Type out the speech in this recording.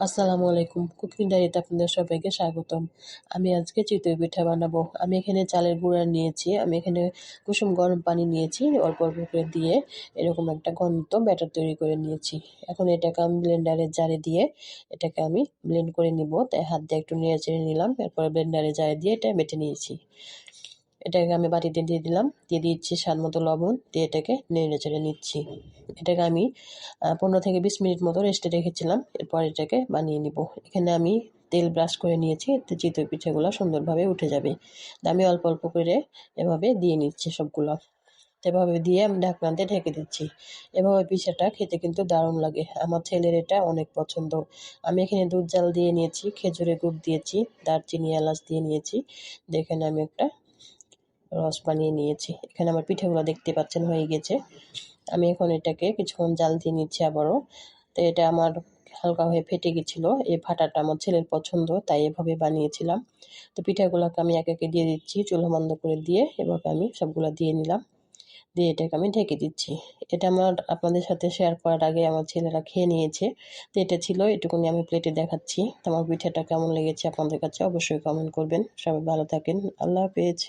আসসালামু আলাইকুম। কুকিং ডায়েরিতে আপনাদের সবাইকে স্বাগতম। আমি আজকে চিতই পিঠা বানাবো। আমি এখানে চালের গুঁড়া নিয়েছি। আমি এখানে কুসুম গরম পানি নিয়েছি। অল্প অল্প করে দিয়ে এরকম একটা ঘনত্ব ব্যাটার তৈরি করে নিয়েছি। এখন এটাকে আমি ব্লেন্ডারের জারে দিয়ে এটাকে আমি ব্লেন্ড করে নিব। তাই হাত দিয়ে একটু নেড়ে চেড়ে নিলাম। এরপরে ব্লেন্ডারের জারে দিয়ে এটা বেটে নিয়েছি। এটাকে আমি বাটিতে দিয়ে দিলাম, দিয়ে দিচ্ছি স্বাদ মতো লবণ, দিয়ে এটাকে নেড়ে চেড়ে নিচ্ছি। এটাকে আমি 15 থেকে 20 মিনিট মতো রেস্টে রেখেছিলাম। এরপর এটাকে বানিয়ে নিব। এখানে আমি তেল ব্রাশ করে নিয়েছি, এতে চিতই পিঠেগুলো সুন্দরভাবে উঠে যাবে। আমি অল্প অল্প করে এভাবে দিয়ে নিচ্ছি সবগুলো। এভাবে দিয়ে আমি ঢাকনা দিয়ে ঢেকে দিচ্ছি। এভাবে পিঠাটা খেতে কিন্তু দারুণ লাগে। আমার ছেলের এটা অনেক পছন্দ। আমি এখানে দুধ জাল দিয়ে নিয়েছি, খেজুরের গুড় দিয়েছি, দারচিনি এলাচ দিয়ে নিয়েছি। দেখেন আমি একটা রস বানিয়ে নিয়েছি। এখানে আমার পিঠেগুলো দেখতে পাচ্ছেন হয়ে গেছে। আমি এখন এটাকে কিছুক্ষণ জাল দিয়ে নিচ্ছি আবারও। তো এটা আমার হালকা হয়ে ফেটে গেছিলো। এই ফাটাটা আমার ছেলের পছন্দ, তাই এভাবে বানিয়েছিলাম। তো পিঠাগুলোকে আমি একে একে দিয়ে দিচ্ছি, চুলা বন্ধ করে দিয়ে এভাবে আমি সবগুলো দিয়ে নিলাম। দিয়ে এটাকে আমি ঢেকে দিচ্ছি। এটা আমার আপনাদের সাথে শেয়ার করার আগে আমার ছেলেরা খেয়ে নিয়েছে। তো এটা ছিল, এটুকুনি আমি প্লেটে দেখাচ্ছি। তো আমার পিঠাটা কেমন লেগেছে আপনাদের কাছে অবশ্যই কমেন্ট করবেন। সবাই ভালো থাকেন। আল্লাহ হাফেজ।